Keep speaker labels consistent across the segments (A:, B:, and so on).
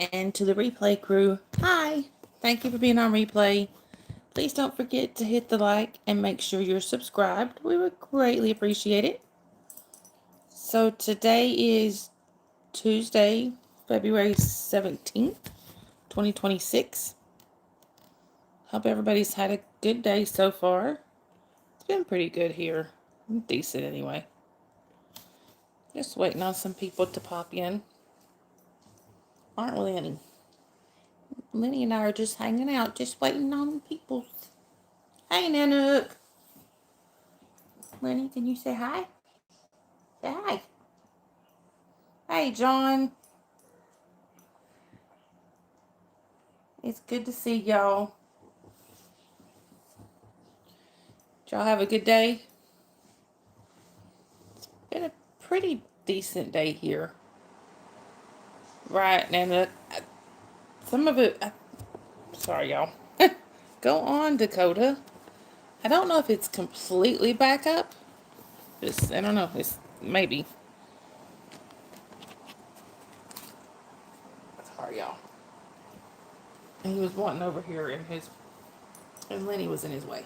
A: And to the replay crew, hi! Thank you for being on replay. Please don't forget to hit the like and make sure you're subscribed. We would greatly appreciate it. So today is Tuesday, February 17th, 2026. Hope everybody's had a good day so far. It's been pretty good here. Decent anyway. Just waiting on some people to pop in. Aren't we, Lenny? Lenny and I are just hanging out, just waiting on people. Hey, Nanook. Lenny, can you say hi? Say hi. Hey, John. It's good to see y'all. Did y'all have a good day? It's been a pretty decent day here. Right, Nanook. Some of it... sorry, y'all. Go on, Dakota. I don't know if it's completely back up. I don't know. It's maybe. Sorry, y'all. And he was wanting over here and Lenny was in his way.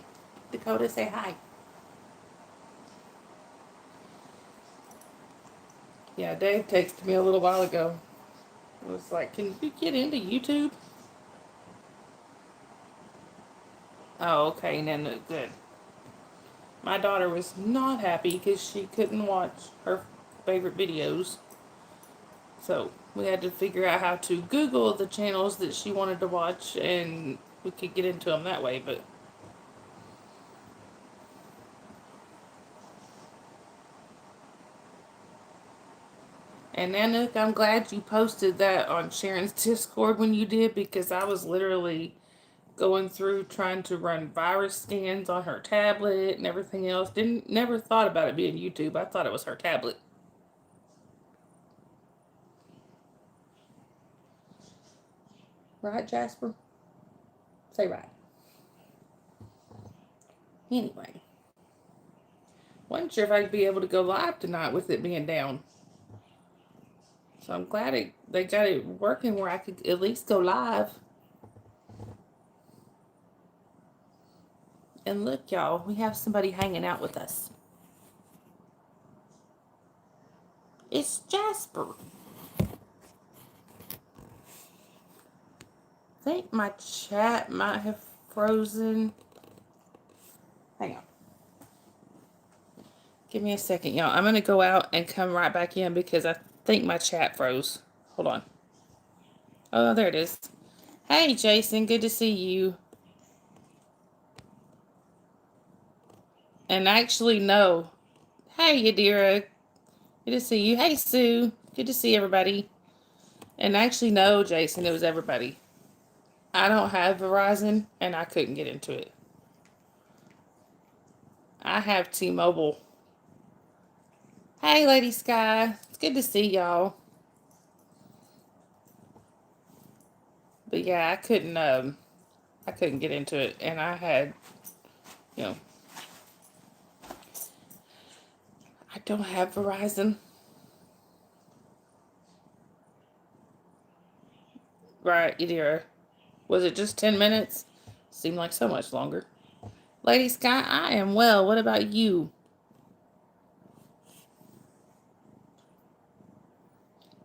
A: Dakota, say hi. Yeah, Dave texted me a little while ago. It was like, can you get into YouTube? Oh, okay, then good. My daughter was not happy because she couldn't watch her favorite videos. So we had to figure out how to Google the channels that she wanted to watch and we could get into them that way, but and Nanook, I'm glad you posted that on Sharon's Discord when you did because I was literally going through trying to run virus scans on her tablet and everything else. Never thought about it being YouTube. I thought it was her tablet. Right, Jasper? Say right. Anyway, wasn't sure if I'd be able to go live tonight with it being down. So I'm glad they got it working where I could at least go live. And look, y'all, we have somebody hanging out with us. It's Jasper. I think my chat might have frozen. Hang on. Give me a second, y'all. I'm going to go out and come right back in because I think my chat froze. Hold on. Oh, there it is. Hey, Jason. Good to see you. And actually, no. Hey, Yadira. Good to see you. Hey, Sue. Good to see everybody. And actually, no, Jason. It was everybody. I don't have Verizon, and I couldn't get into it. I have T-Mobile. Hey, Lady Sky. It's good to see y'all. But yeah, I couldn't get into it, and I had, you know, I don't have Verizon. Right, Yadira. Was it just 10 minutes? Seemed like so much longer. Lady Sky, I am well. What about you?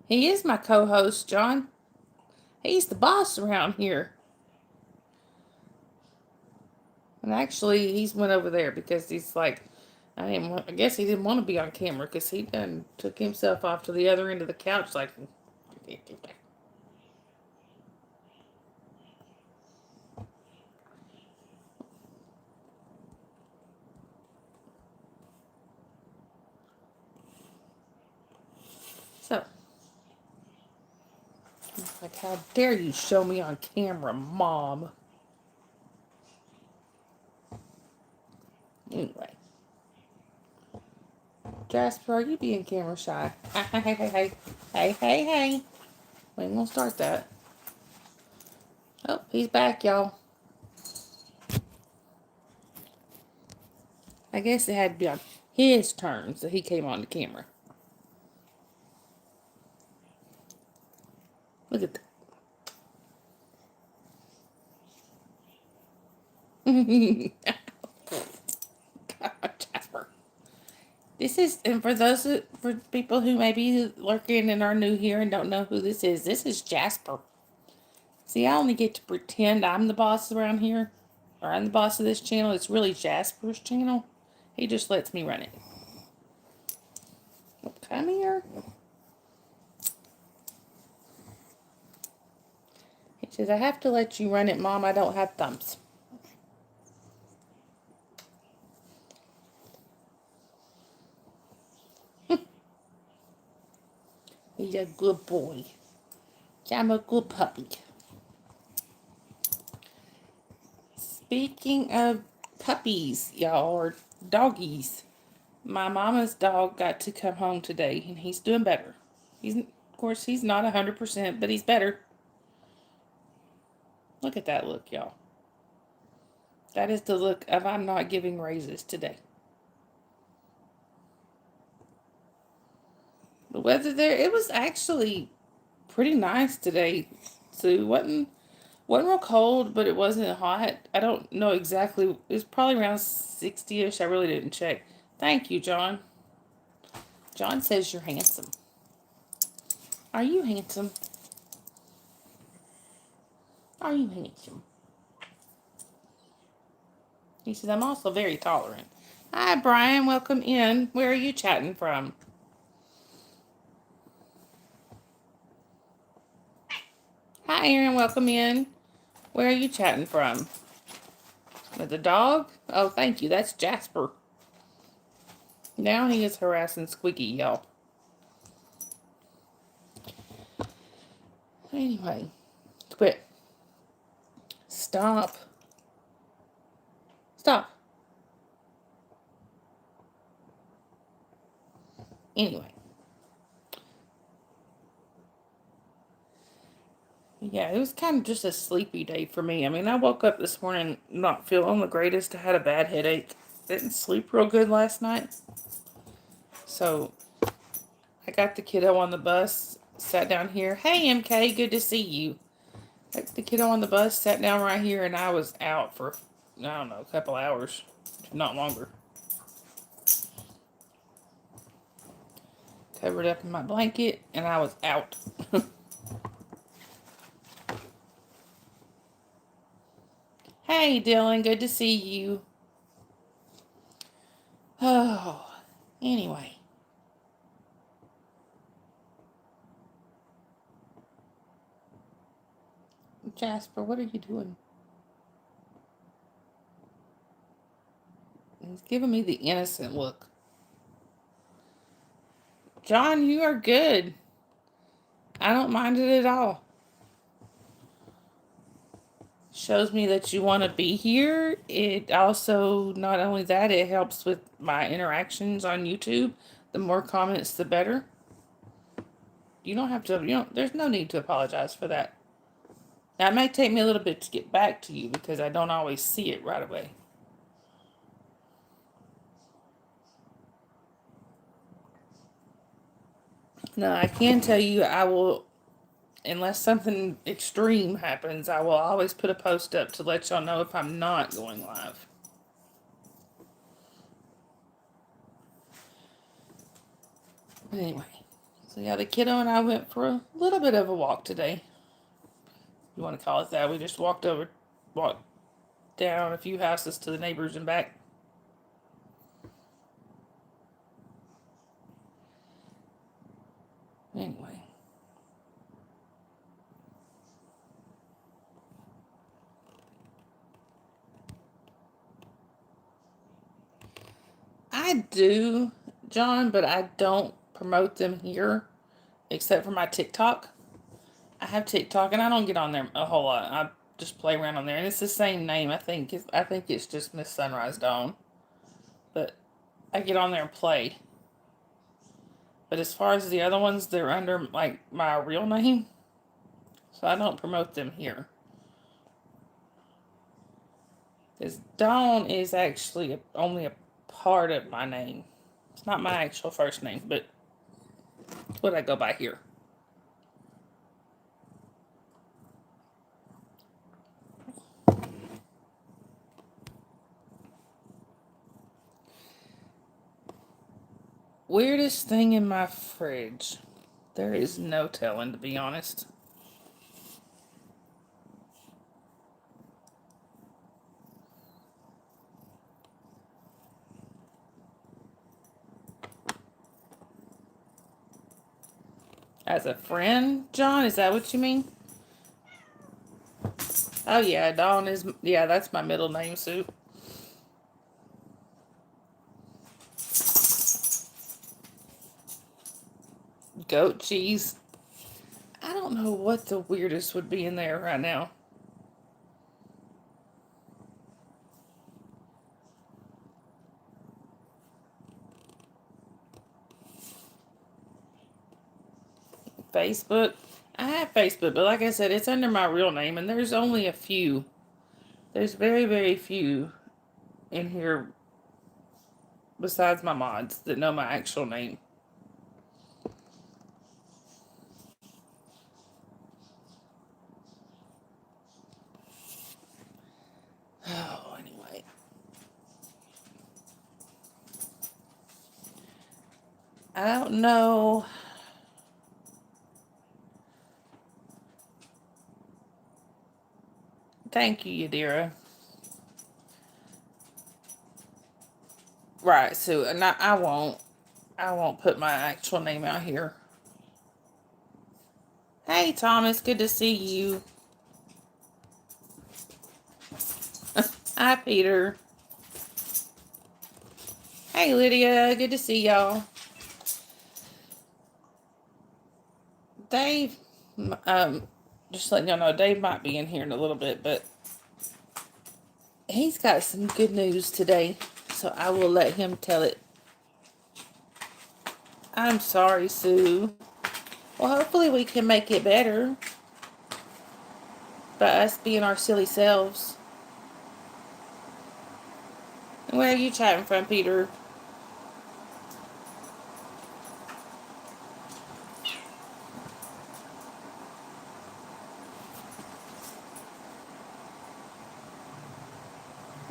A: He is my co-host, John. He's the boss around here. And actually, he's went over there because he's like, I guess he didn't want to be on camera because he done took himself off to the other end of the couch like. So, like, how dare you show me on camera, Mom? Anyway. Jasper, are you being camera shy? Hey, hey, hey, hey, hey. Hey, hey, hey. We ain't gonna start that. Oh, he's back, y'all. I guess it had to be on his turn, so he came on the camera. Look at that. God, Jasper. This is, and for people who may be lurking and are new here and don't know who this is Jasper. See, I only get to pretend I'm the boss around here, or I'm the boss of this channel. It's really Jasper's channel. He just lets me run it. Oh, come here. He says, I have to let you run it, Mom. I don't have thumbs. He's a good boy. I'm a good puppy. Speaking of puppies, y'all, or doggies, my mama's dog got to come home today, and he's doing better. Of course, he's not 100%, but he's better. Look at that look, y'all. That is the look of I'm not giving raises today. The weather there, it was actually pretty nice today, Sue. Wasn't real cold, but it wasn't hot. I don't know exactly. It was probably around 60-ish. I really didn't check. Thank you, John. John says you're handsome. Are you handsome? Are you handsome? He says, I'm also very tolerant. Hi, Brian. Welcome in. Where are you chatting from? Hi, Aaron. Welcome in. Where are you chatting from? With the dog? Oh, thank you. That's Jasper. Now he is harassing Squeaky, y'all. Anyway, quit. Stop. Stop. Anyway. Yeah, it was kind of just a sleepy day for me. I mean, I woke up this morning not feeling the greatest. I had a bad headache. Didn't sleep real good last night. So, I got the kiddo on the bus, sat down here. Hey, MK, good to see you. Got the kiddo on the bus, sat down right here, and I was out for, I don't know, a couple hours. Not longer. Covered up in my blanket, and I was out. Hey, Dylan, good to see you. Oh, anyway. Jasper, what are you doing? He's giving me the innocent look. John, you are good. I don't mind it at all. Shows me that you want to be here. It also, not only that, it helps with my interactions on YouTube. The more comments, the better. You don't have to, there's no need to apologize for that. Now, it may take me a little bit to get back to you because I don't always see it right away. Now, I can tell you, I will, unless something extreme happens, I will always put a post up to let y'all know if I'm not going live. But anyway, so yeah, the kiddo and I went for a little bit of a walk today. You want to call it that? We just walked down a few houses to the neighbors and back. Anyway. I do, John, but I don't promote them here except for my TikTok. I have TikTok and I don't get on there a whole lot. I just play around on there, and it's the same name. I think it's just Miss Sunrise Dawn, but I get on there and play. But as far as the other ones, they're under like my real name, so I don't promote them here. Because Dawn is actually only a part of my name. It's not my actual first name, but it's what I go by here. Weirdest thing in my fridge. There is no telling, to be honest. As a friend, John, is that what you mean? Oh yeah, Dawn is, yeah, that's my middle name, Sue. Goat cheese. I don't know what the weirdest would be in there right now. Facebook. I have Facebook, but like I said, it's under my real name, and there's only a few. There's very, very few in here besides my mods that know my actual name. Oh, anyway. I don't know. Thank you, Yadira. Right, so and I won't. I won't put my actual name out here. Hey, Thomas, good to see you. Hi, Peter. Hey, Lydia, good to see y'all. Dave, just letting y'all know, Dave might be in here in a little bit, but he's got some good news today, so I will let him tell it. I'm sorry, Sue. Well, hopefully we can make it better by us being our silly selves. Where are you chatting from, Peter?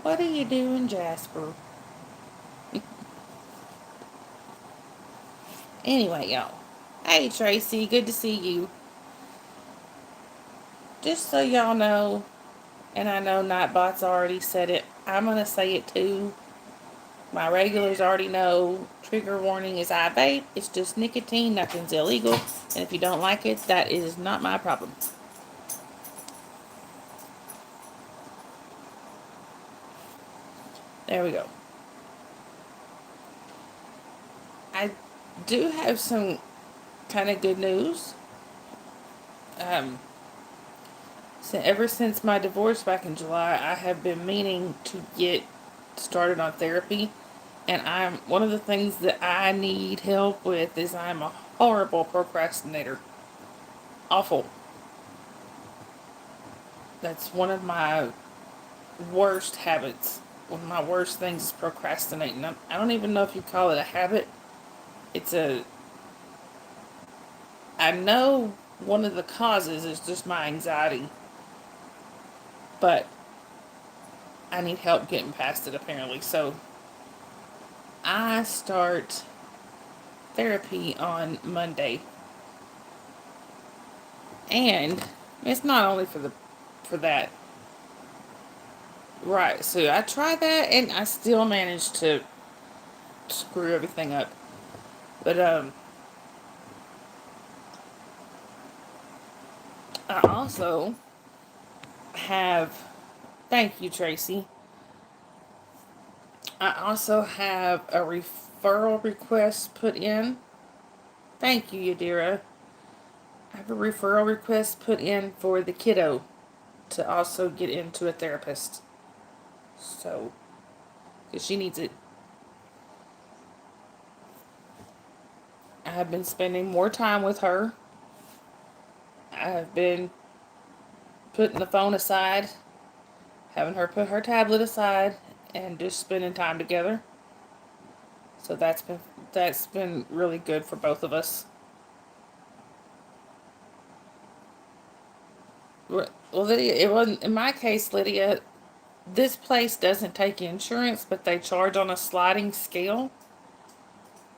A: What are you doing, Jasper? Anyway, y'all. Hey, Tracy, good to see you. Just so y'all know, and I know Nightbot's already said it, I'm going to say it too. My regulars already know, trigger warning is I vape. It's just nicotine, nothing's illegal. And if you don't like it, that is not my problem. There we go. I do have some kind of good news. So ever since my divorce back in July, I have been meaning to get started on therapy. And one of the things that I need help with is I'm a horrible procrastinator. Awful. That's one of my worst habits. One of my worst things is procrastinating. I don't even know if you call it a habit. It's a. I know one of the causes is just my anxiety, but I need help getting past it apparently. So I start therapy on Monday, and it's not only for that. Right, so I tried that and I still managed to screw everything up. But I also have, thank you, Tracy. I also have a referral request put in. Thank you, Yadira. I have a referral request put in for the kiddo to also get into a therapist. So, because she needs it. I have been spending more time with her. I have been putting the phone aside, having her put her tablet aside, and just spending time together. So that's been really good for both of us. Well, Lydia, it wasn't in my case, Lydia. This place doesn't take insurance, but they charge on a sliding scale.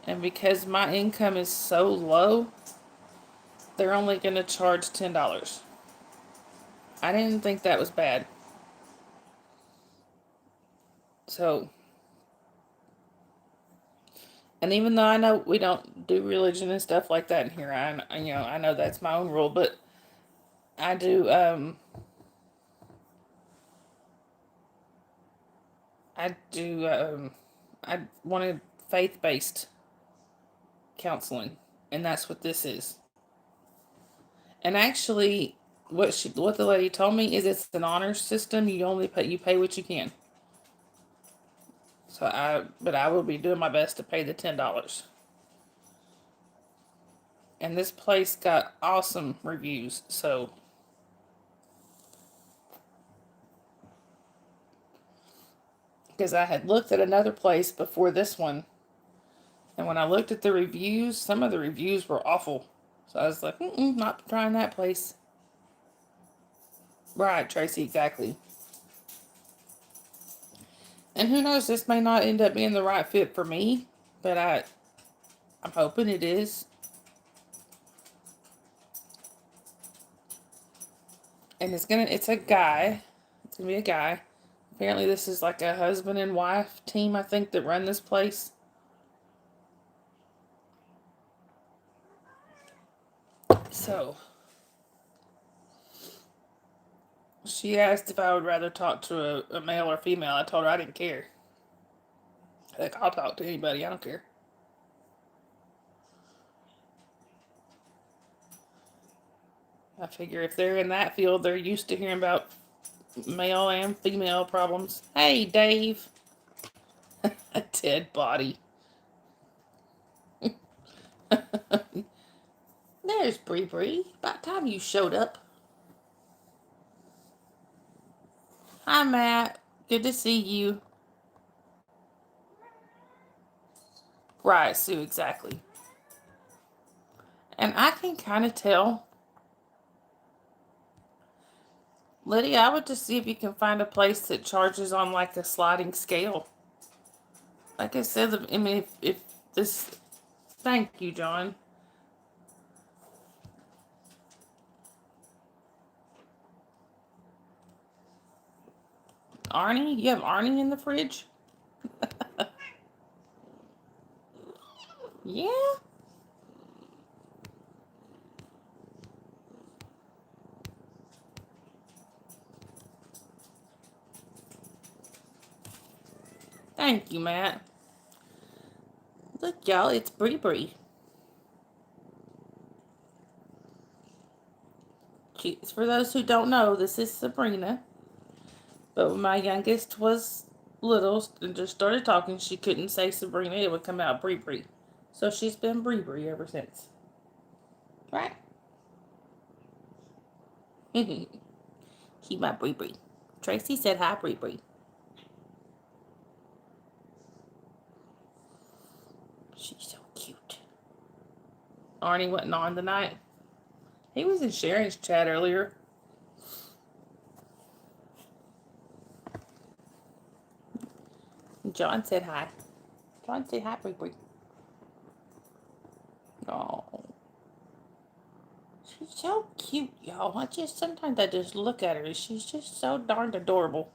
A: And because my income is so low, they're only going to charge $10. I didn't think that was bad. So, and even though I know we don't do religion and stuff like that in here, I know that's my own rule, but I do, I do, I wanted faith-based counseling, and that's what this is. And actually, what the lady told me is it's an honor system. You pay what you can. But I will be doing my best to pay the $10. And this place got awesome reviews, so because I had looked at another place before this one, and when I looked at the reviews, some of the reviews were awful. So I was like, not trying that place. Right, Tracy, exactly. And who knows, this may not end up being the right fit for me, but I'm hoping it is. And it's a guy. It's gonna be a guy. Apparently this is like a husband and wife team, I think, that run this place. So she asked if I would rather talk to a male or female. I told her I didn't care. Like, I'll talk to anybody, I don't care. I figure if they're in that field, they're used to hearing about male and female problems. Hey, Dave. A dead body. There's Bree Bree. About time you showed up. Hi, Matt. Good to see you. Right, Sue, exactly. And I can kind of tell. Lydia, I would just see if you can find a place that charges on like a sliding scale. Like I said, I mean, if this. Thank you, John. Arnie? You have Arnie in the fridge? Yeah? Thank you, Matt. Look, y'all, it's Bree Bree. For those who don't know, this is Sabrina. But when my youngest was little and just started talking, she couldn't say Sabrina. It would come out Bree Bree. So she's been Bree Bree ever since. Right? Keep my Bree Bree. Tracy said hi, Bree Bree. She's so cute. Arnie wasn't on tonight. He was in Sharon's chat earlier. John said hi. John said hi, Bree Bree. Oh. She's so cute, y'all. Sometimes I just look at her. She's just so darned adorable.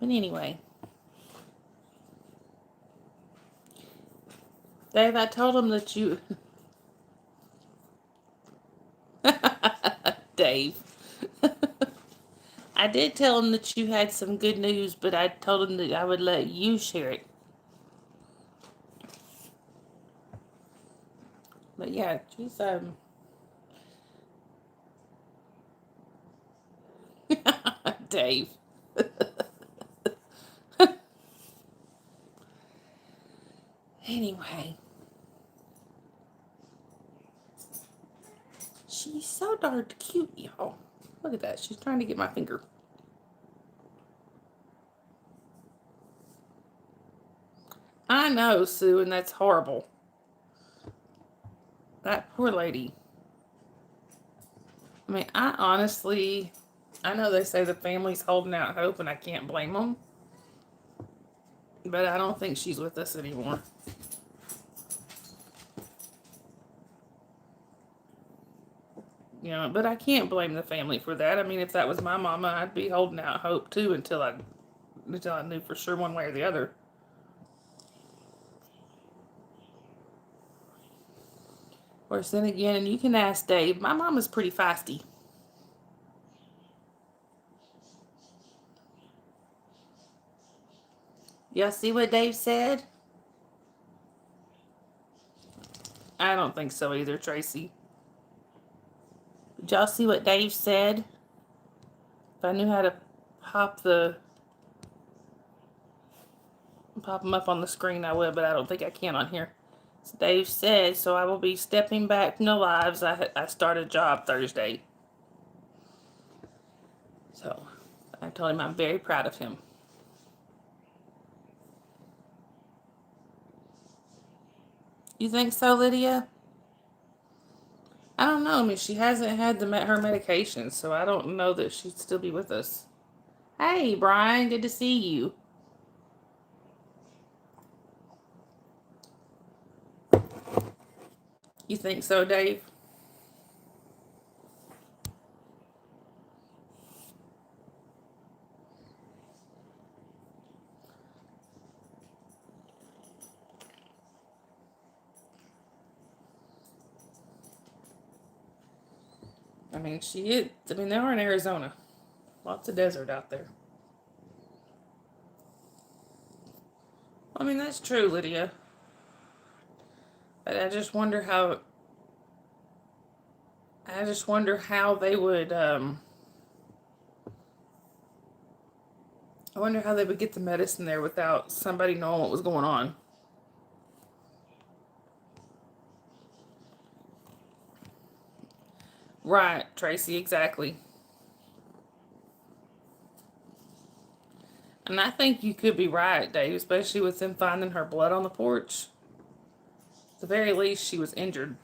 A: But anyway. Dave, I told him that you... Dave. I did tell him that you had some good news, but I told him that I would let you share it. But yeah, she's Dave. Anyway. She's so darn cute, y'all. Look at that. She's trying to get my finger. I know, Sue, and that's horrible. That poor lady. I mean, I know they say the family's holding out hope, and I can't blame them. But I don't think she's with us anymore. You know, but I can't blame the family for that. I mean, if that was my mama, I'd be holding out hope too until I knew for sure one way or the other. Of course, then again, and you can ask Dave, my mama's pretty feisty. Y'all see what Dave said? I don't think so either, Tracy. Did y'all see what Dave said? If I knew how to pop them up on the screen, I would, but I don't think I can on here. So Dave said, so I will be stepping back from the lives. I started a job Thursday. So I told him I'm very proud of him. You think so, Lydia? I don't know. I mean, she hasn't had her medication, so I don't know that she'd still be with us. Hey, Brian, good to see you. You think so, Dave? I mean, she is. I mean, they are in Arizona. Lots of desert out there. I mean, that's true, Lydia. But I just wonder how. I just wonder how they would. I wonder how they would get the medicine there without somebody knowing what was going on. Right, Tracy, exactly. And I think you could be right, Dave, especially with them finding her blood on the porch. At the very least, she was injured.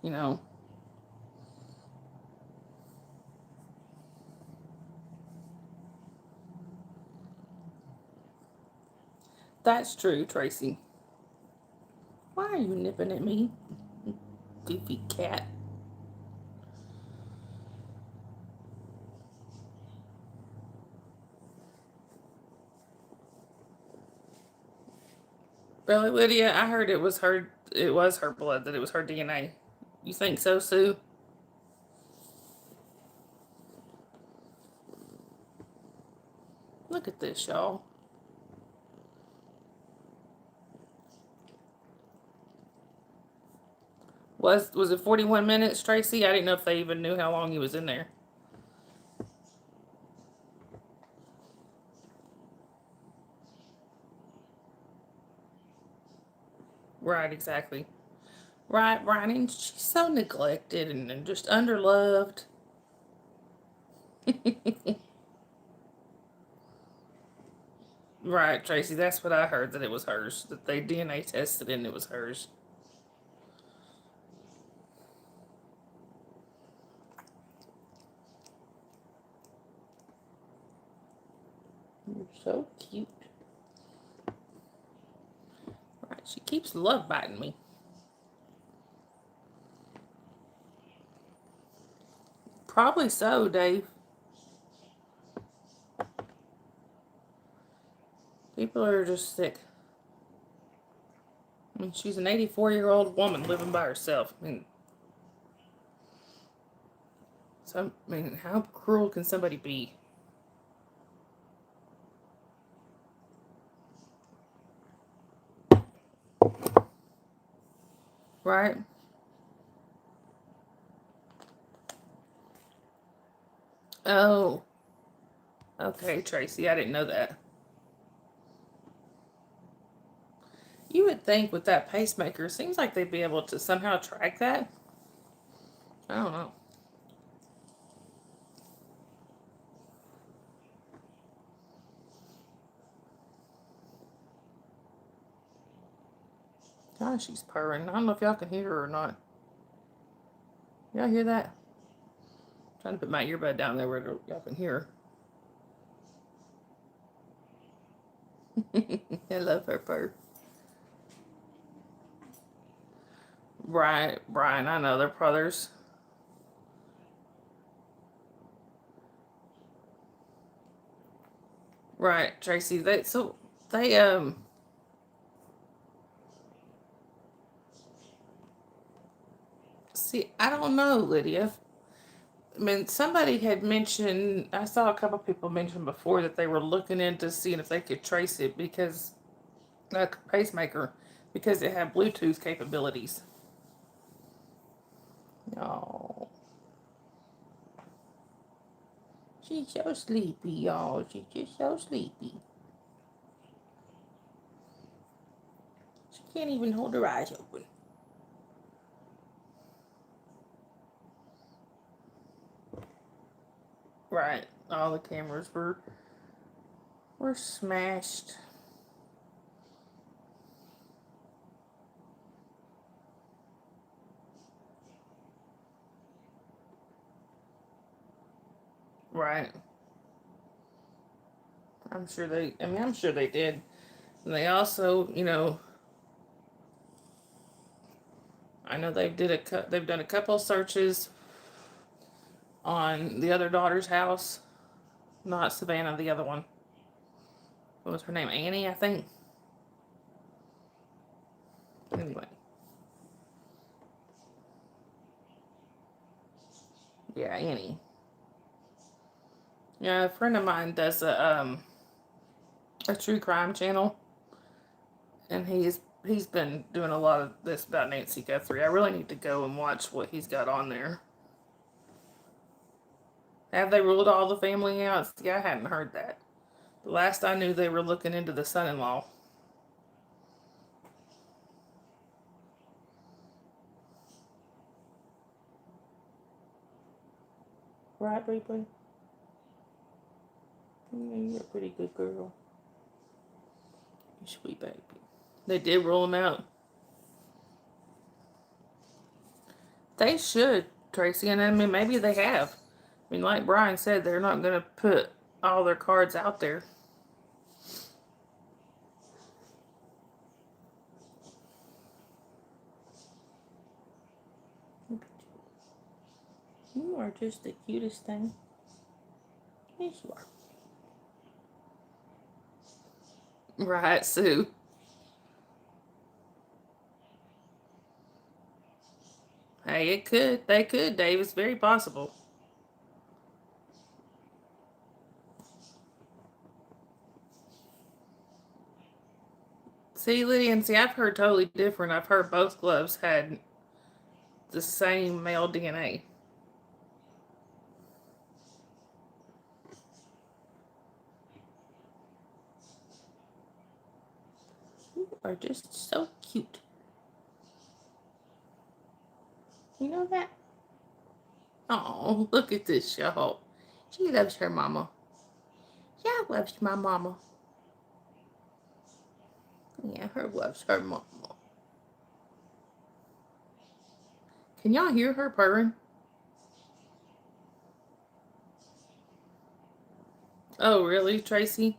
A: You know. That's true, Tracy. Why are you nipping at me, goofy cat? Really, Lydia? I heard it was her. It was her blood. That it was her DNA. You think so, Sue? Look at this, y'all. Was it 41 minutes, Tracy? I didn't know if they even knew how long he was in there. Right, exactly. Right, right. And she's so neglected and just underloved. Right, Tracy. That's what I heard, that it was hers. That they DNA tested and it was hers. You're so cute. Right, she keeps love biting me. Probably so, Dave. People are just sick. I mean, she's an 84-year-old woman living by herself. I mean, so, I mean, how cruel can somebody be? Right? Oh, okay, Tracy. I didn't know that. You would think with that pacemaker, it seems like they'd be able to somehow track that. I don't know. Gosh, she's purring. I don't know if y'all can hear her or not. Y'all hear that? I'm trying to put my earbud down there where y'all can hear her. I love her fur. Right, Brian, I know they're brothers. Right, Tracy. They see, I don't know, Lydia. I mean, somebody had mentioned, I saw a couple people mention before that they were looking into seeing if they could trace it because, like, pacemaker, because it had Bluetooth capabilities. Oh, she's so sleepy, y'all. She's just so sleepy. She can't even hold her eyes open. Right, all the cameras were smashed. Right. I'm sure they did. And they also, I know they've done a couple searches on the other daughter's house, not Savannah, the other one. What was her name? Annie, I think. Anyway, yeah, Annie. Yeah, a friend of mine does a true crime channel, and he's been doing a lot of this about Nancy Guthrie. I really need to go and watch what he's got on there. Have they ruled all the family out? Yeah, I hadn't heard that. The last I knew, they were looking into the son-in-law. Right, Bree? You're a pretty good girl. Sweet baby. They did rule him out. They should, Tracy, and I mean, maybe they have. I mean, like Brian said, they're not going to put all their cards out there. You are just the cutest thing. Yes, you are. Right, Sue. Hey, it could. They could, Dave. It's very possible. See, Lydia, and see, I've heard totally different. I've heard both gloves had the same male DNA. You are just so cute. You know that? Oh, look at this, y'all. She loves her mama. Yeah, loves my mama. Yeah, her loves her mama. Can y'all hear her purring? Oh, really, Tracy?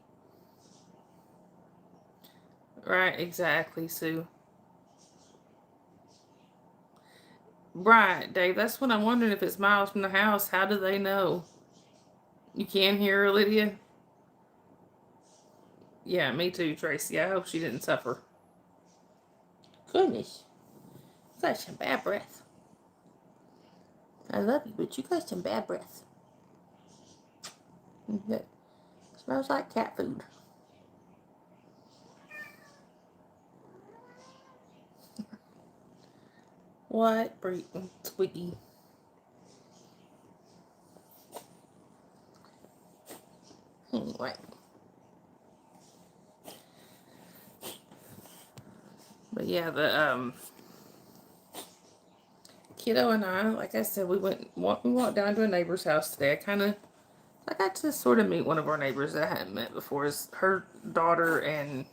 A: Right, exactly, Sue. Right, Dave, that's what I'm wondering if it's miles from the house. How do they know? You can hear her, Lydia? Yeah, me too, Tracy. I hope she didn't suffer. Goodness. You got some bad breath. I love you, but you got some bad breath. It smells like cat food. What? Twiggy. Anyway. But yeah, the kiddo and I, like I said, we walked down to a neighbor's house today. I got to sort of meet one of our neighbors that I hadn't met before. Her daughter and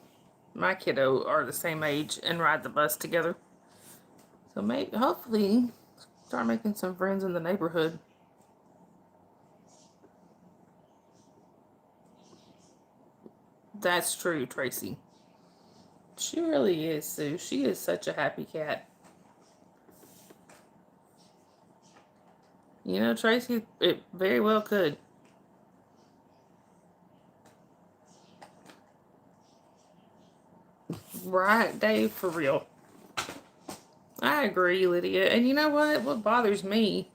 A: my kiddo are the same age and ride the bus together. So maybe, hopefully, start making some friends in the neighborhood. That's true, Tracy. She really is, Sue. She is such a happy cat. You know, Tracy, it very well could. Right, Dave, for real. I agree, Lydia. And you know what? What bothers me,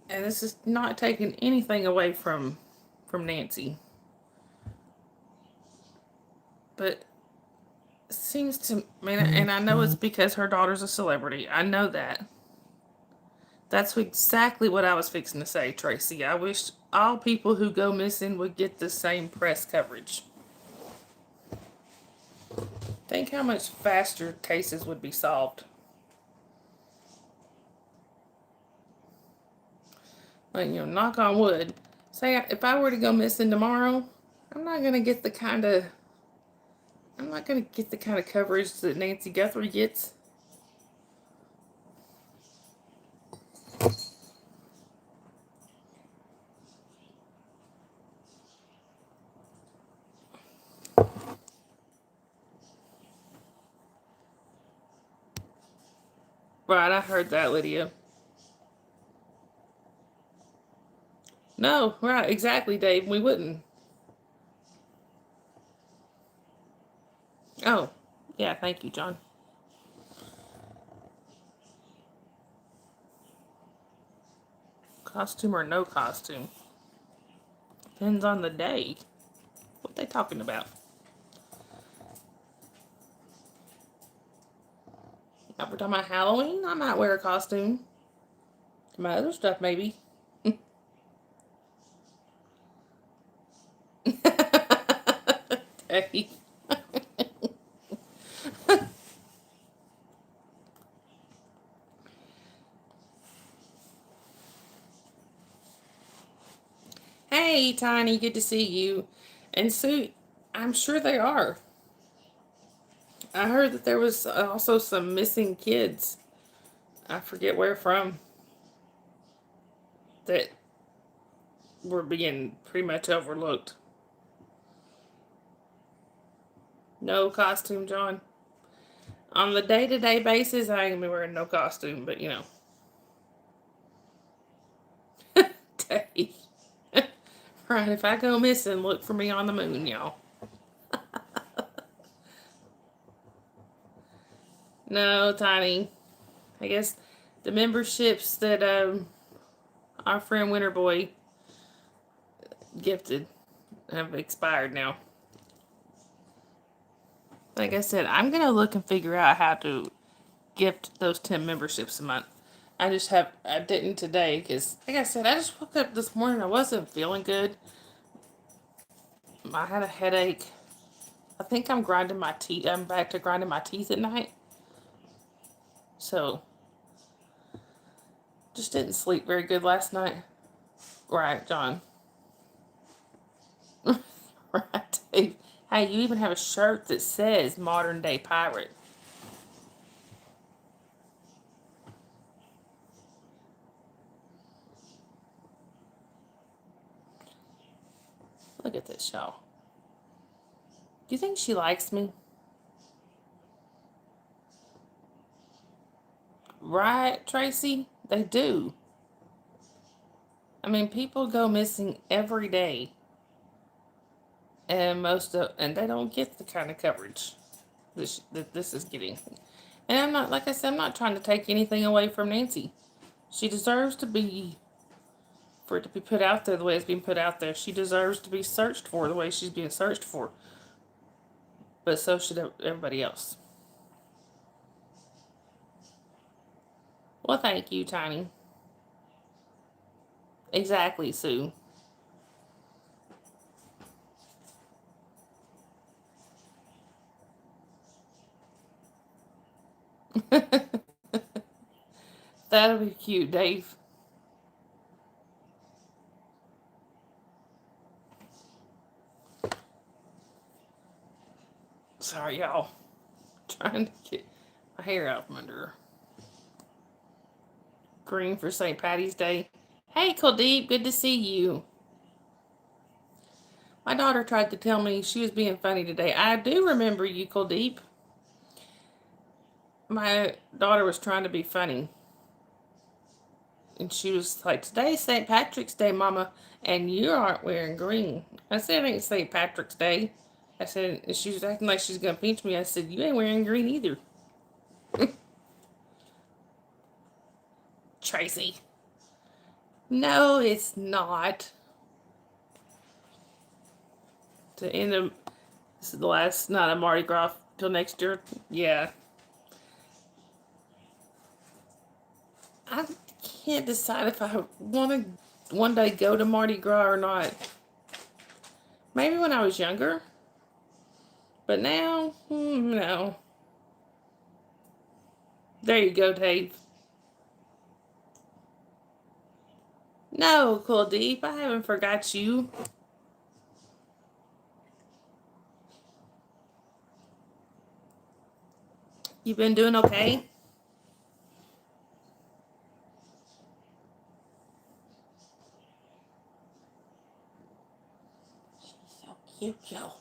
A: and this is not taking anything away from Nancy, but it seems to me, and I know it's because her daughter's a celebrity. I know that. That's exactly what I was fixing to say, Tracy. I wish all people who go missing would get the same press coverage. Think how much faster cases would be solved. Like, you know, knock on wood. Say if I were to go missing tomorrow, I'm not gonna get the kind of coverage that Nancy Guthrie gets. Right, I heard that, Lydia. No, right, exactly, Dave. We wouldn't. Oh, yeah, thank you, John. Costume or no costume? Depends on the day. What they talking about? If we're talking about Halloween, I might wear a costume. My other stuff, maybe. Dave. Hey, Tiny, good to see you. And Sue, I'm sure they are. I heard that there was also some missing kids. I forget where from. That were being pretty much overlooked. No costume, John. On the day-to-day basis, I ain't gonna be wearing no costume, but you know. Dave. Right, if I go missing, look for me on the moon, y'all. No, Tiny. I guess the memberships that our friend Winterboy gifted have expired now. Like I said, I'm gonna look and figure out how to gift those 10 memberships a month. I didn't today because, like I said, I just woke up this morning. I wasn't feeling good. I had a headache. I think I'm grinding my teeth. I'm back to grinding my teeth at night. So, just didn't sleep very good last night. Right, John. Right. Hey, you even have a shirt that says Modern Day Pirate. Look at this, y'all. Do you think she likes me? Right, Tracy? They do. I mean, people go missing every day, and they don't get the kind of coverage that this is getting. And I'm not, like I said, I'm not trying to take anything away from Nancy. She deserves for it to be put out there the way it's being put out there. She deserves to be searched for the way she's being searched for. But so should everybody else. Well, thank you, Tiny. Exactly, Sue. That'll be cute, Dave. Sorry, y'all. Trying to get my hair out from under her. Green for St. Patty's Day. Hey, Kuldeep, good to see you. My daughter tried to tell me she was being funny today. I do remember you, Kuldeep. My daughter was trying to be funny. And she was like, today's St. Patrick's Day, Mama, and you aren't wearing green. I said, it ain't St. Patrick's Day. I said, and she was acting like she's going to pinch me. I said, you ain't wearing green either. Tracy. No, it's not. To end of, this is the last night of Mardi Gras till next year. Yeah. I can't decide if I want to one day go to Mardi Gras or not. Maybe when I was younger. But now, no. There you go, Dave. No, Kuldeep, I haven't forgot you. You been doing okay? She's so cute, Joe.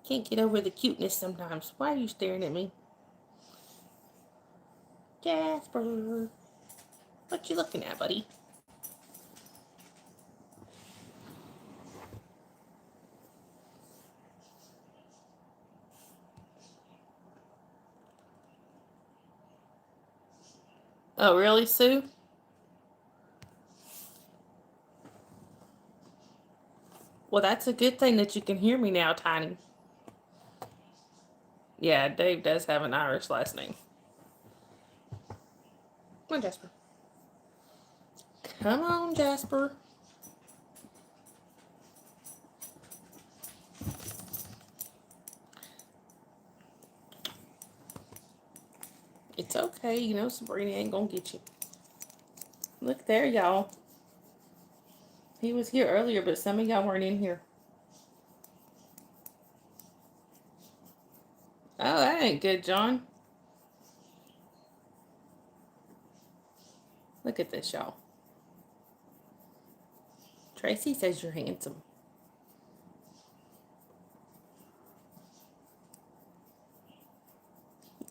A: Can't get over the cuteness sometimes. Why are you staring at me? Jasper. What you looking at, buddy? Oh, really, Sue? Well, that's a good thing that you can hear me now, Tiny. Yeah, Dave does have an Irish last name. Come on, Jasper. Come on, Jasper. It's okay. You know Sabrina ain't gonna get you. Look there, y'all. He was here earlier, but some of y'all weren't in here. Oh, that ain't good, John. Look at this, y'all. Tracy says you're handsome.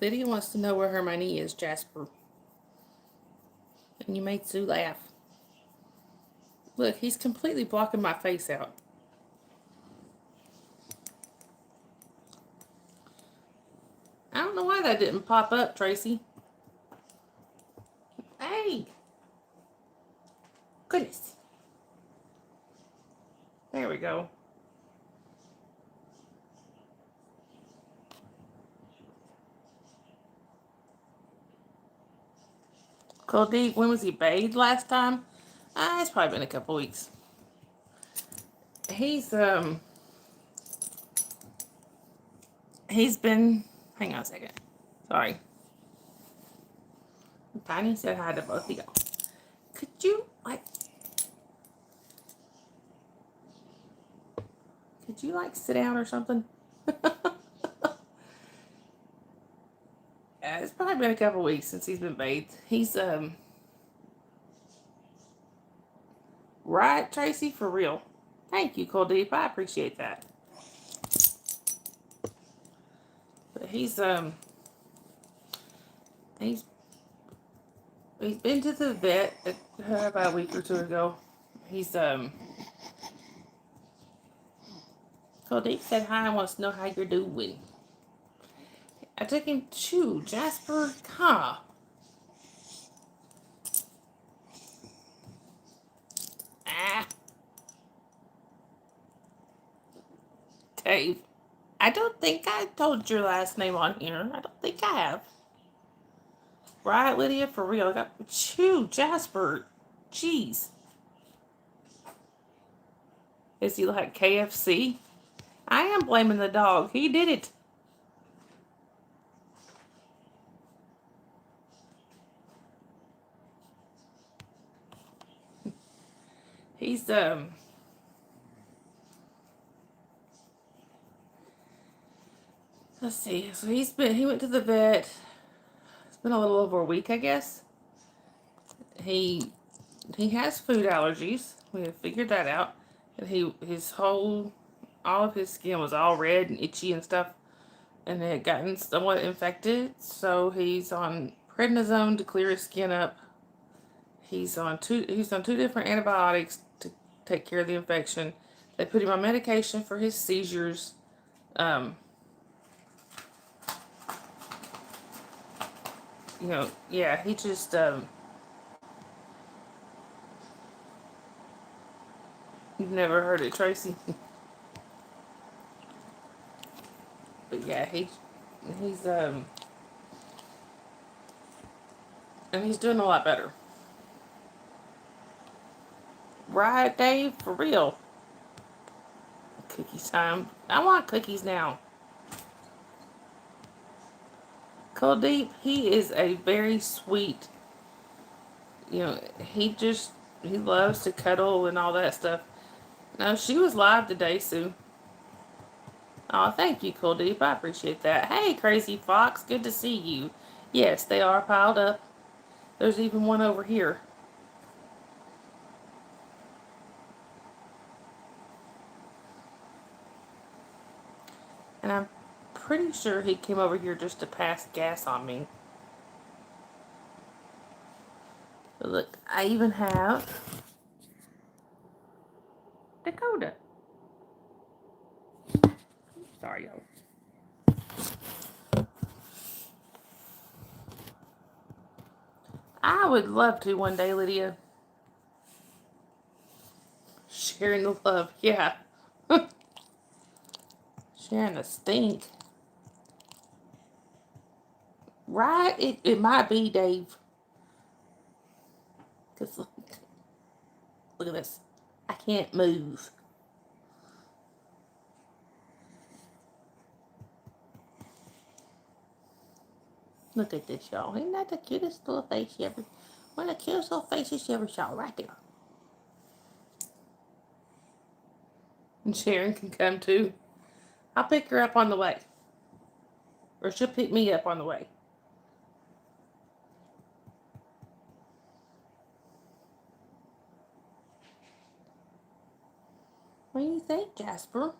A: Lydia wants to know where Hermione is, Jasper. And you made Sue laugh. Look, he's completely blocking my face out. I don't know why that didn't pop up, Tracy. Hey! Goodness. There we go. Kuldeep, when was he bathed last time? It's probably been a couple weeks. He's been, hang on a second. Sorry. Tiny said hi to both of y'all. Could you, sit down or something? It's probably been a couple weeks since he's been bathed. He's, right, Tracy? For real. Thank you, Kuldeep. I appreciate that. But he's been to the vet about a week or two ago. He's, Kuldeep said hi and wants to know how you're doing. I took him to Jasper. Huh. Dave, I don't think I told your last name on here. I don't think I have. Right, Lydia? For real. I got Jasper. Jeez. Is he like KFC? I am blaming the dog. He did it. He's let's see. So he went to the vet. It's been a little over a week, I guess. He has food allergies. We have figured that out. And his whole all of his skin was all red and itchy and stuff, and it had gotten somewhat infected. So he's on prednisone to clear his skin up. He's on two different antibiotics to take care of the infection. They put him on medication for his seizures. Um, yeah, he just you've never heard it, Tracy. But yeah, he's and he's doing a lot better. Right, Dave? For real. Cookies time. I want cookies now. Kuldeep, he is a very sweet, he loves to cuddle and all that stuff. No, she was live today, Sue. Oh, thank you, Kuldeep. I appreciate that. Hey, Crazy Fox, good to see you. Yes, they are piled up. There's even one over here. And I'm pretty sure he came over here just to pass gas on me. But look, I even have Dakota. Sorry, y'all. I would love to one day, Lydia. Sharing the love, yeah. Sharing the stink. Right? It might be, Dave. Because look at this. I can't move. Look at this, y'all. Isn't that the cutest little face you ever... One of the cutest little faces you ever saw right there. And Sharon can come too. I'll pick her up on the way. Or she'll pick me up on the way. What do you think, Jasper?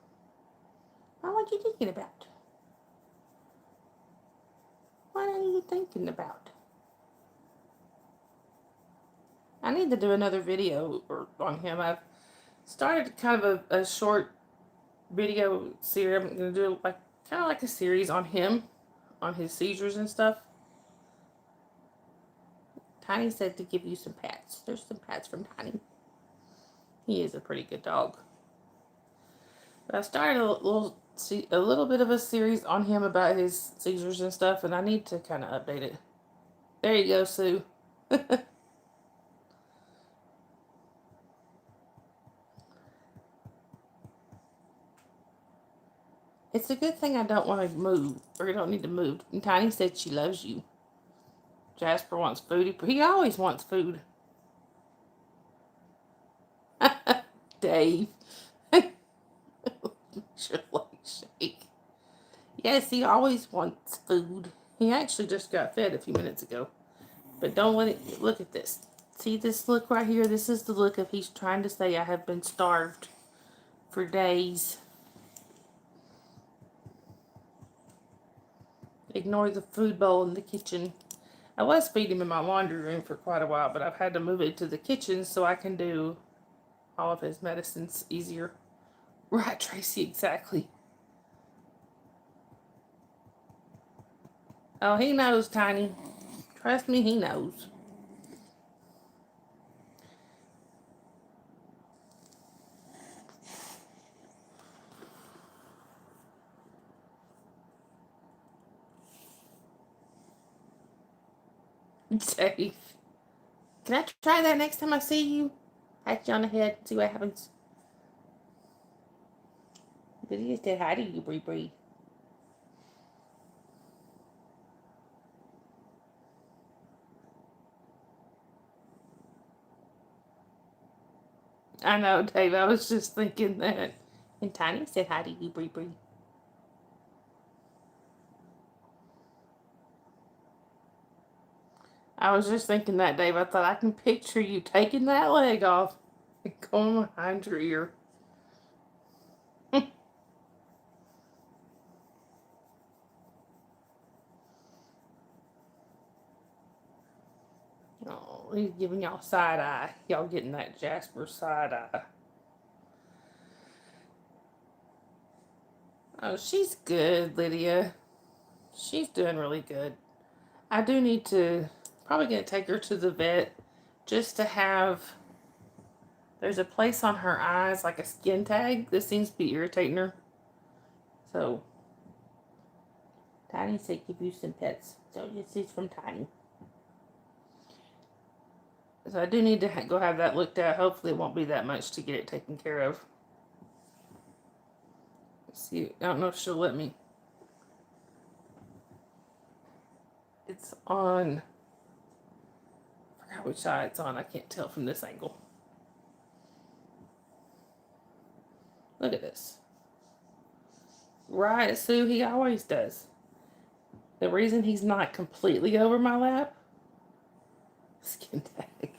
A: What you thinking about? What are you thinking about? I need to do another video on him. I've started kind of a short video series. I'm going to do kind of like a series on him, on his seizures and stuff. Tiny said to give you some pats. There's some pats from Tiny. He is a pretty good dog. But I started a little bit of a series on him about his seizures and stuff, and I need to kind of update it. There you go, Sue. It's a good thing I don't want to move, or you don't need to move. And Tiny said she loves you. Jasper wants food. He always wants food. Dave. Your leg shake. Yes, he always wants food. He actually just got fed a few minutes ago. But don't let it... Look at this. See this look right here? This is the look of he's trying to say I have been starved for days. Ignore the food bowl in the kitchen. I was feeding him in my laundry room for quite a while, but I've had to move it to the kitchen so I can do all of his medicines easier. Right, Tracy, exactly. Oh, he knows, Tiny. Trust me, he knows. Dave. Can I try that next time I see you? Pat you on the head, see what happens. Did he just say hi to you, Bree Bree? I know, Dave. I was just thinking that. And Tiny said hi to you, Bree Bree. I was just thinking that, Dave. I thought I can picture you taking that leg off and going behind your ear. Oh, he's giving y'all side eye. Y'all getting that Jasper side eye. Oh, she's good, Lydia. She's doing really good. I do need to, probably going to take her to the vet just to have, there's a place on her eyes, like a skin tag, that seems to be irritating her. So, Tiny said give you some pets. So, this is from Tiny. So, I do need to go have that looked at. Hopefully, it won't be that much to get it taken care of. Let's see, I don't know if she'll let me. It's on, I forgot which eye it's on. I can't tell from this angle. Look at this. Right, Sue, he always does. The reason he's not completely over my lap, skin tag.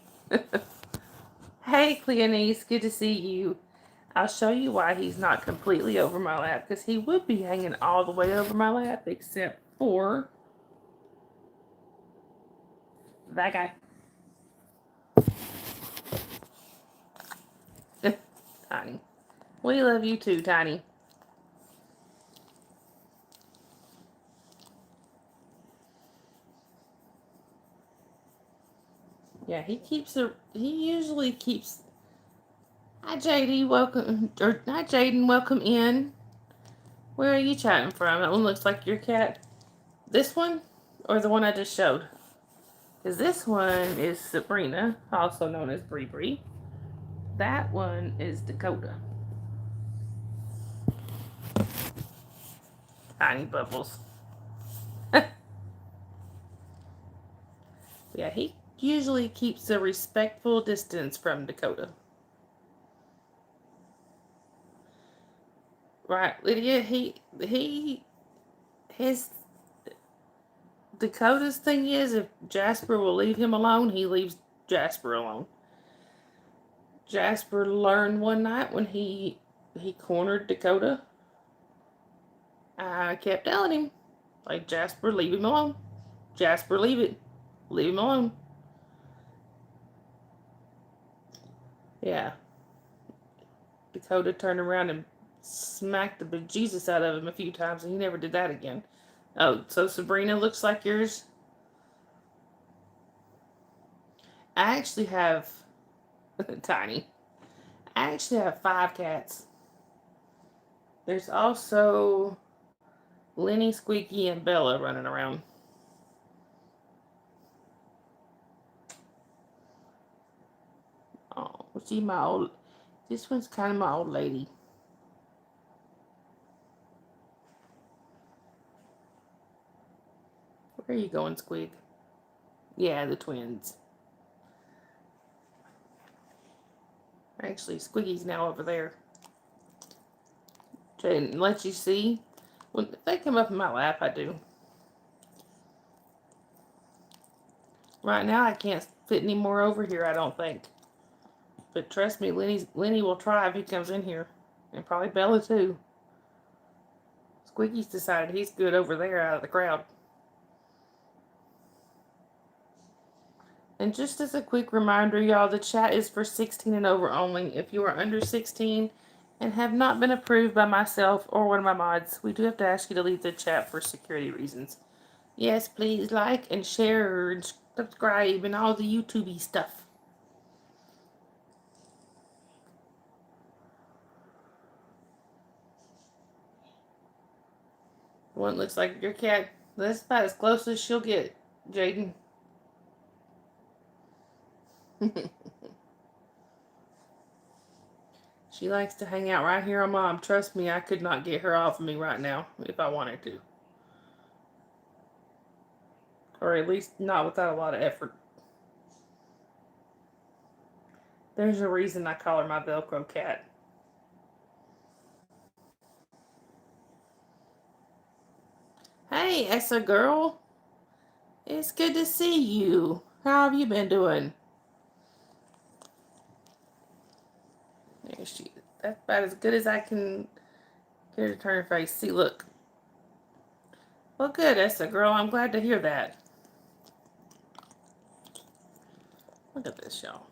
A: Hey, Cleonice, good to see you. I'll show you why he's not completely over my lap, because he would be hanging all the way over my lap, except for that guy. Tiny. We love you too, Tiny. Yeah, he usually keeps. Hi, JD, welcome. Or, hi, Jaden, welcome in. Where are you chatting from? That one looks like your cat. This one? Or the one I just showed? Because this one is Sabrina, also known as Bree Bree. That one is Dakota. Tiny Bubbles. Yeah, he usually keeps a respectful distance from Dakota. Right, Lydia, his Dakota's thing is, if Jasper will leave him alone, he leaves Jasper alone. Jasper learned one night when he cornered Dakota. I kept telling him, like, Jasper, leave him alone. Jasper, leave it. Leave him alone. Yeah. Dakota turned around and smacked the bejesus out of him a few times, and he never did that again. Oh, so Sabrina looks like yours? I actually have Tiny. I actually have 5 cats. There's also Lenny, Squeaky, and Bella running around. Oh, see my old. This one's kind of my old lady. Where are you going, Squeak? Yeah, the twins. Actually, Squeaky's now over there. Jaden, let you see. When they come up in my lap, I do. Right now, I can't fit any more over here, I don't think. But trust me, Lenny will try if he comes in here. And probably Bella, too. Squeaky's decided he's good over there out of the crowd. And just as a quick reminder, y'all, the chat is for 16 and over only. If you are under 16 and have not been approved by myself or one of my mods, we do have to ask you to leave the chat for security reasons. Yes, please like and share and subscribe and all the YouTube-y stuff. One looks like your cat. That's about as close as she'll get, Jaden. She likes to hang out right here on Mom. Trust me, I could not get her off of me right now if I wanted to. Or at least not without a lot of effort. There's a reason I call her my Velcro cat. Hey, Essa girl. It's good to see you. How have you been doing? There she is. That's about as good as I can get her to turn her face. See, look. Well, good, Essa girl. I'm glad to hear that. Look at this, y'all.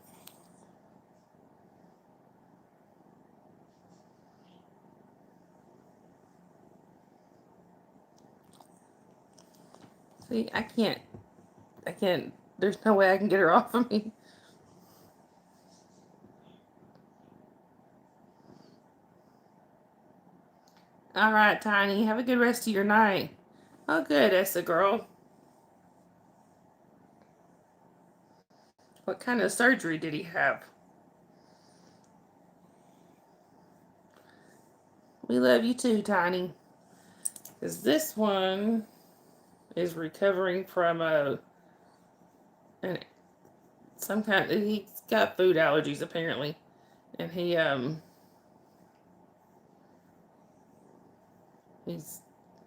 A: See, I can't, there's no way I can get her off of me. All right, Tiny, have a good rest of your night. Oh, good, Essa girl. What kind of surgery did he have? We love you too, Tiny. Because this one is recovering from some kind. He's got food allergies apparently, and he's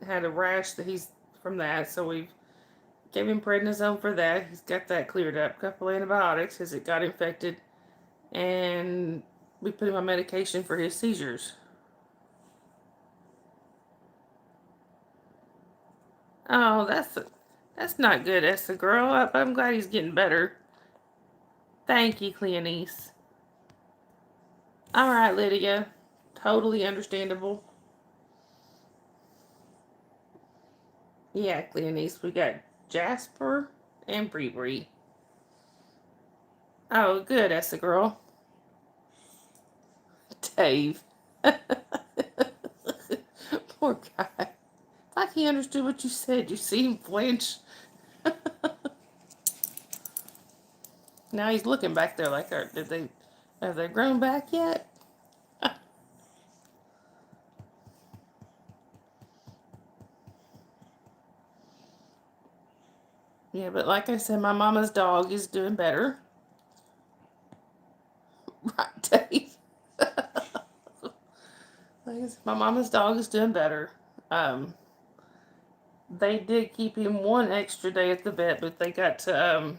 A: had a rash that he's from that. So we gave him prednisone for that. He's got that cleared up. A couple antibiotics because it got infected, and we put him on medication for his seizures. Oh, that's not good, Essa girl. I'm glad he's getting better. Thank you, Cleonice. All right, Lydia. Totally understandable. Yeah, Cleonice. We got Jasper and Bree Bree. Oh, good, Essa girl. Dave. Poor guy. Like he understood what you said. You see him flinch. Now he's looking back there like, have they grown back yet? Yeah, but like I said, my mama's dog is doing better. Right, Dave. Like I said, my mama's dog is doing better. They did keep him one extra day at the vet, but they got to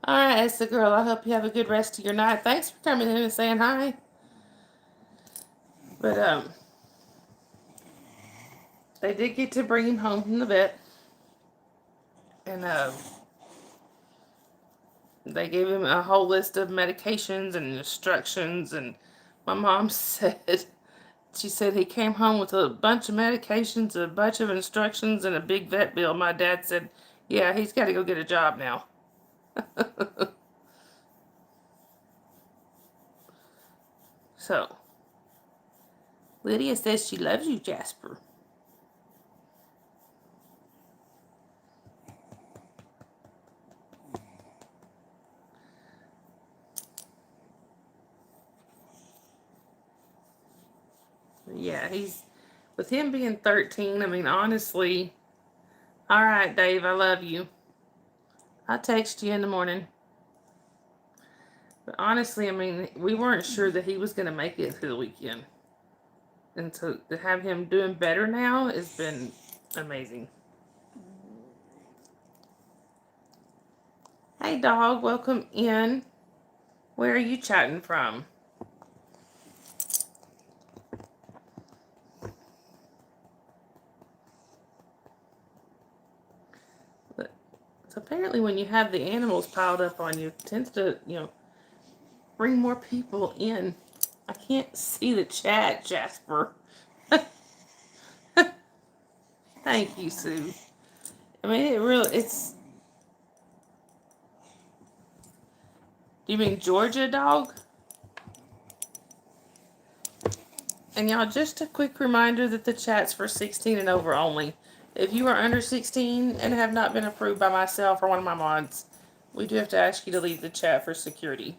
A: all right, that's the girl. I hope you have a good rest of your night. Thanks for coming in and saying hi. But they did get to bring him home from the vet, and they gave him a whole list of medications and instructions. And my mom said, she said he came home with a bunch of medications, a bunch of instructions, and a big vet bill. My dad said, yeah, he's got to go get a job now. So, Lydia says she loves you, Jasper. Yeah, with him being 13, I mean, honestly, all right, Dave, I love you. I'll text you in the morning. But honestly, I mean, we weren't sure that he was going to make it through the weekend. And to have him doing better now has been amazing. Hey, dog, welcome in. Where are you chatting from? So apparently when you have the animals piled up on you, it tends to, bring more people in. I can't see the chat, Jasper. Thank you, Sue. I mean, it's... Do you mean Georgia, dog? And y'all, just a quick reminder that the chat's for 16 and over only. If you are under 16 and have not been approved by myself or one of my mods, we do have to ask you to leave the chat for security.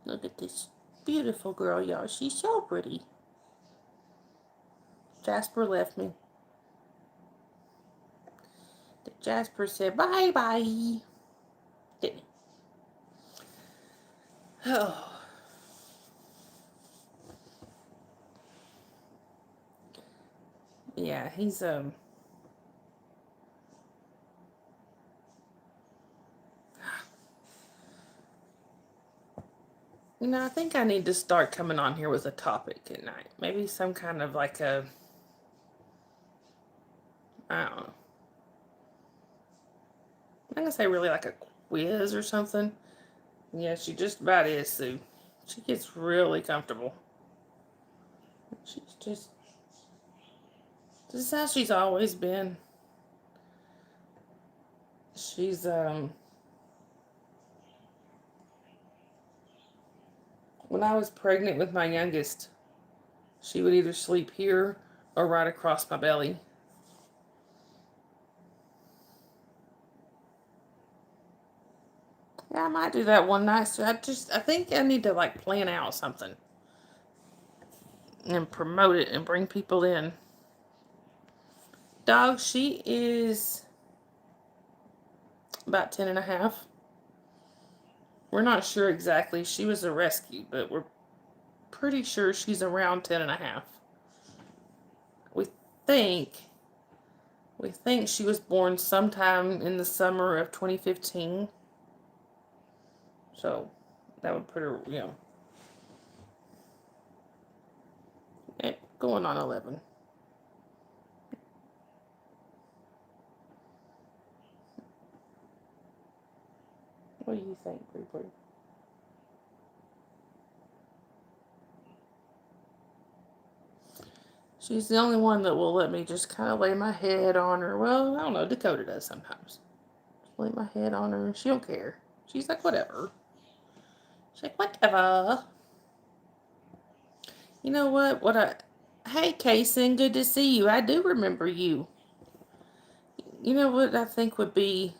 A: Look at this beautiful girl, y'all. She's so pretty. Jasper left me. Jasper said bye-bye. Didn't he? Oh. Yeah, he's I think I need to start coming on here with a topic at night. Maybe some kind of like a, I don't know. I'm going to say really like a quiz or something. Yeah, she just about is, Sue. She gets really comfortable. She's just, this is how she's always been. She's, when I was pregnant with my youngest, she would either sleep here or right across my belly. Yeah, I might do that one night. So I think I need to like plan out something and promote it and bring people in. Dog, she is about 10 and a half. We're not sure exactly. She was a rescue, but we're pretty sure she's around 10 and a half. We think she was born sometime in the summer of 2015. So that would put her, going on 11. What do you think, Bree Bree? She's the only one that will let me just kind of lay my head on her. Well, I don't know. Dakota does sometimes. Just lay my head on her. She don't care. She's like, whatever. She's like, whatever. You know what? Hey, Kaysen, good to see you. I do remember you. You know what I think would be,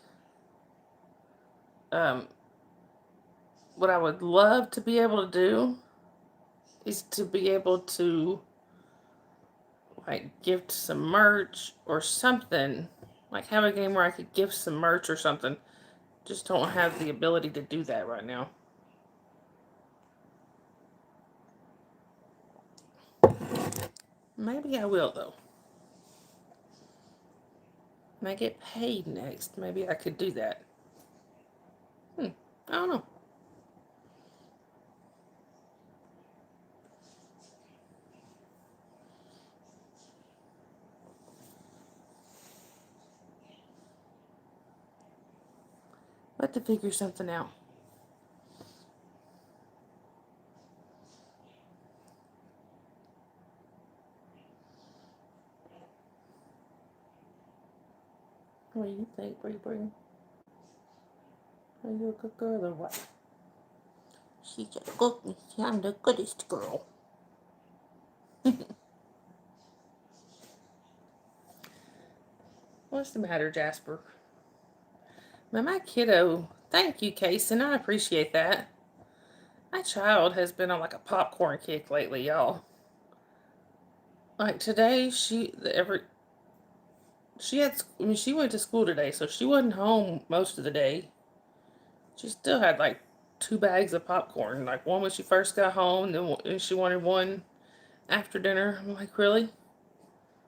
A: what I would love to be able to do is to be able to, like, gift some merch or something. Like, have a game where I could gift some merch or something. Just don't have the ability to do that right now. Maybe I will, though. When I get paid next, maybe I could do that. I don't know. Let to figure something out. What do you think, Bree Bree? Are you a good girl or what? She's a good. I'm the goodest girl. What's the matter, Jasper? But my kiddo, thank you, Case, and I appreciate that. My child has been on like a popcorn kick lately, y'all. Like today, she went to school today, so she wasn't home most of the day. She still had like 2 bags of popcorn. Like one when she first got home, and she wanted one after dinner. I'm like, really?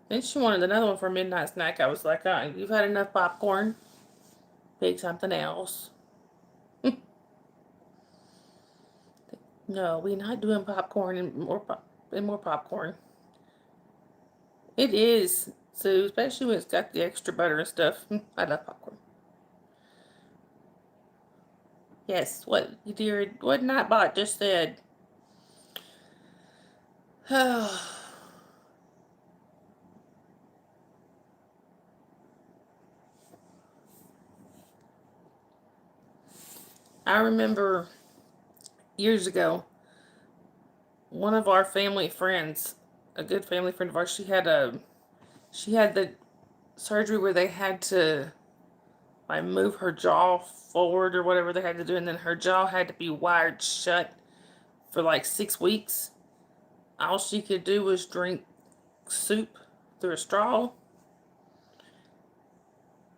A: Then she wanted another one for a midnight snack. I was like, you've had enough popcorn. Pick something else. No, we're not doing popcorn and more popcorn. It is, Sue, especially when it's got the extra butter and stuff. I love popcorn. Yes, what you dear, what Nightbot just said. I remember years ago, one of our family friends, a good family friend of ours, she had the surgery where they had to like move her jaw forward or whatever they had to do, and then her jaw had to be wired shut for like 6 weeks. All she could do was drink soup through a straw,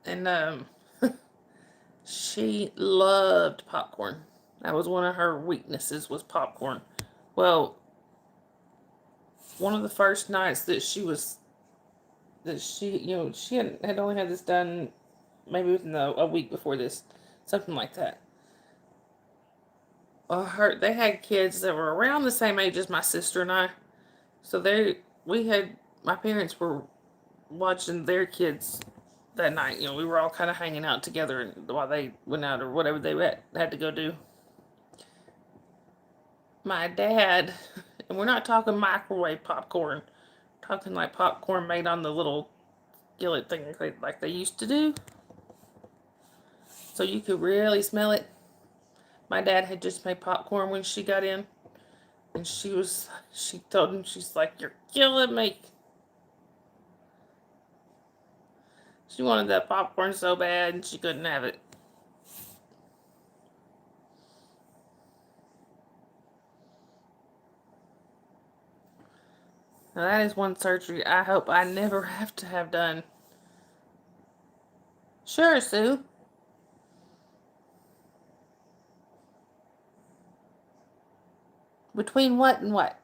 A: and she loved popcorn. That was one of her weaknesses, was popcorn. Well, one of the first nights that she had only had this done maybe within a week before this, something like that. they had kids that were around the same age as my sister and I. So my parents were watching their kids that night. You know, we were all kind of hanging out together while they went out or whatever they had to go do. My dad, and we're not talking microwave popcorn, talking like popcorn made on the little skillet thing like they used to do. So you could really smell it. My dad had just made popcorn when she got in. And she told him, she's like, "You're killing me." She wanted that popcorn so bad and she couldn't have it. Now that is one surgery I hope I never have to have done. Sure, Sue. Between what and what?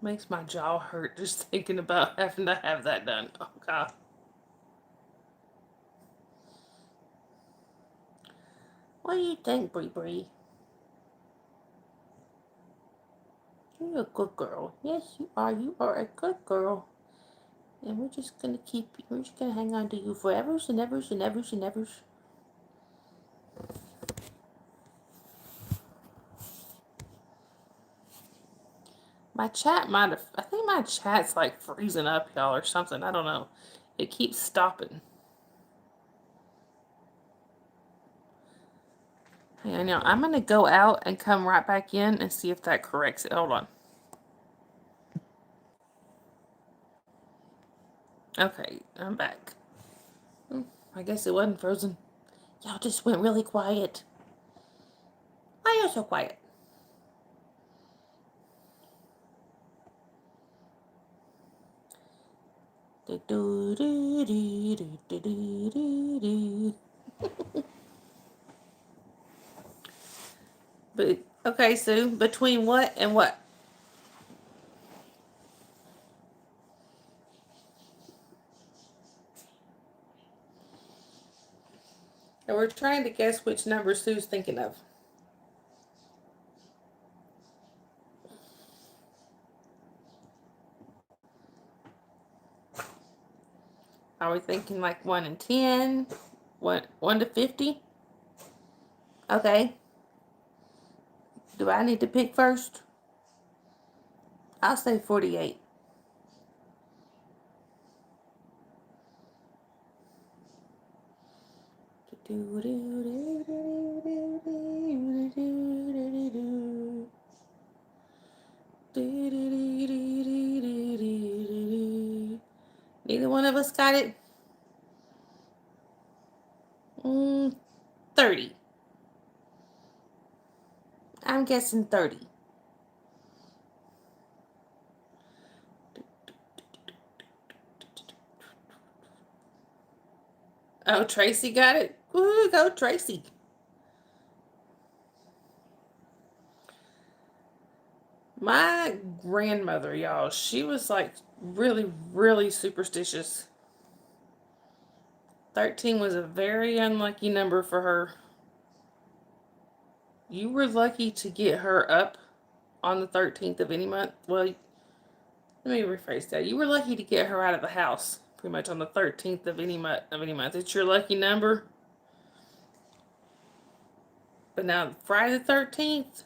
A: Makes my jaw hurt just thinking about having to have that done. Oh, God. What do you think, Bree Bree? You're a good girl. Yes, you are. You are a good girl. And we're just gonna hang on to you forever and ever and ever and ever. My chat I think my chat's like freezing up, y'all, or something. I don't know. It keeps stopping. Yeah, now I'm going to go out and come right back in and see if that corrects it. Hold on. Okay, I'm back. I guess it wasn't frozen. Y'all just went really quiet. Why are you so quiet? But okay, Sue, between what and what? And we're trying to guess which number Sue's thinking of. Are we thinking like 1 and 10? 1 to 50? Okay. Do I need to pick first? I'll say 48. Neither one of us got it? 30. I'm guessing 30. Oh, Tracy got it? Woo, go Tracy. My grandmother, y'all, she was like really, really superstitious. 13 was a very unlucky number for her. You were lucky to get her up on the 13th of any month. Well, let me rephrase that. You were lucky to get her out of the house pretty much on the 13th of any month. It's your lucky number. But now Friday the 13th,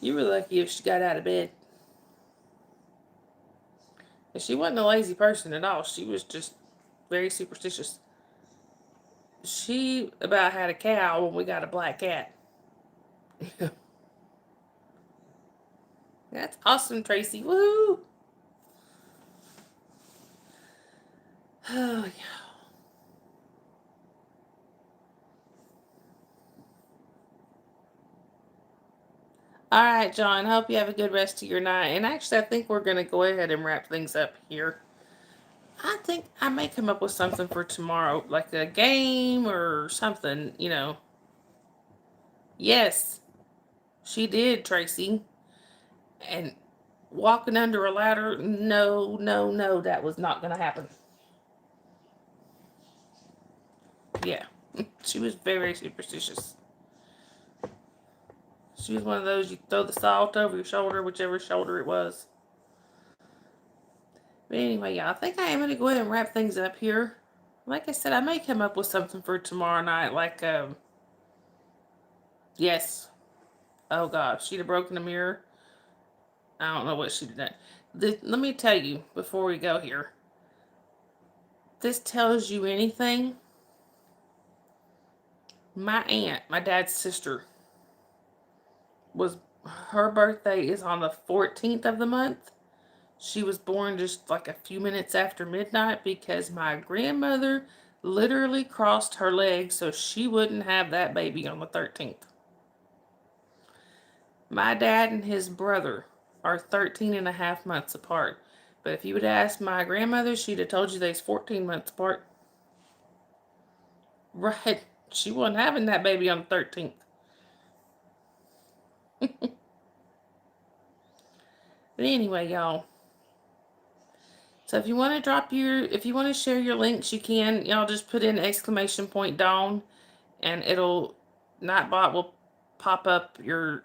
A: you were lucky if she got out of bed. And she wasn't a lazy person at all. She was just very superstitious. She about had a cow when we got a black cat. That's awesome, Tracy. Woo! Oh, yeah. All right, John. Hope you have a good rest of your night. And actually, I think we're going to go ahead and wrap things up here. I think I may come up with something for tomorrow, like a game or something, you know. Yes. She did, Tracy. And walking under a ladder, no, no, no, that was not going to happen. Yeah, she was very superstitious. She was one of those, you throw the salt over your shoulder, whichever shoulder it was. But anyway, y'all, I think I am going to go ahead and wrap things up here. Like I said, I may come up with something for tomorrow night, like, yes. Oh, gosh, she'd have broken a mirror. I don't know what she'd have done. Let me tell you, before we go here, this tells you anything. My aunt, my dad's sister, her birthday is on the 14th of the month. She was born just like a few minutes after midnight because my grandmother literally crossed her legs so she wouldn't have that baby on the 13th. My dad and his brother are 13 and a half months apart. But if you would ask my grandmother, she'd have told you they's 14 months apart. Right. She wasn't having that baby on the 13th. But anyway, y'all. So if you want to share your links, you can. Y'all just put in !Dawn, and Nightbot will pop up your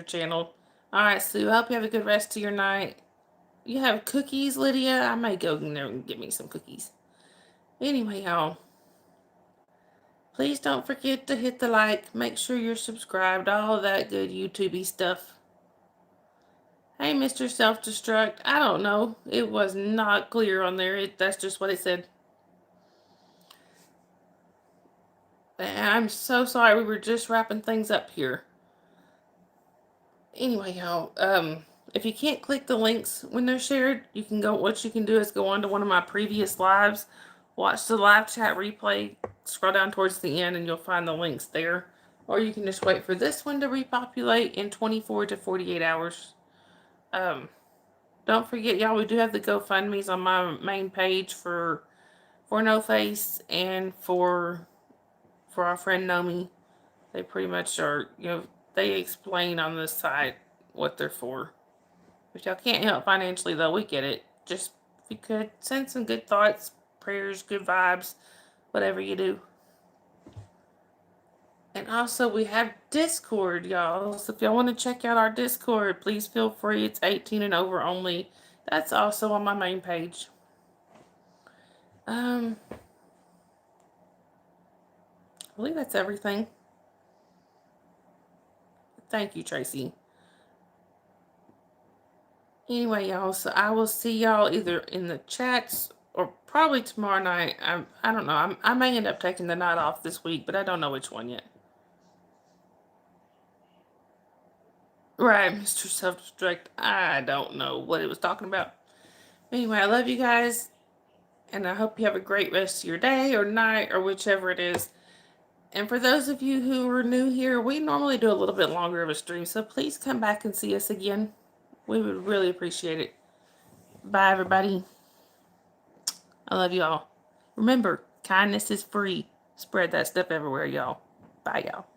A: channel. All right, Sue. I hope you have a good rest of your night. You have cookies, Lydia? I may go in there and get me some cookies. Anyway, y'all. Please don't forget to hit the like. Make sure you're subscribed. All of that good YouTube-y stuff. Hey, Mr. Self-Destruct. I don't know. It was not clear on there. That's just what it said. I'm so sorry. We were just wrapping things up here. Anyway, y'all, if you can't click the links when they're shared, what you can do is go on to one of my previous lives, watch the live chat replay, scroll down towards the end, and you'll find the links there. Or you can just wait for this one to repopulate in 24 to 48 hours. Don't forget, y'all, we do have the GoFundMe's on my main page for No Face and for our friend Nomi. They pretty much are, they explain on this side what they're for. If y'all can't help financially, though, we get it. Just, if you could, send some good thoughts, prayers, good vibes, whatever you do. And also, we have Discord, y'all. So if y'all want to check out our Discord, please feel free. It's 18 and over only. That's also on my main page. I believe that's everything. Thank you, Tracy. Anyway, y'all, so I will see y'all either in the chats or probably tomorrow night. I don't know. I may end up taking the night off this week, but I don't know which one yet. Right, Mr. Self-Destruct. I don't know what it was talking about. Anyway, I love you guys, and I hope you have a great rest of your day or night or whichever it is. And for those of you who are new here, we normally do a little bit longer of a stream, so please come back and see us again. We would really appreciate it. Bye, everybody. I love you all. Remember, kindness is free. Spread that stuff everywhere, y'all. Bye, y'all.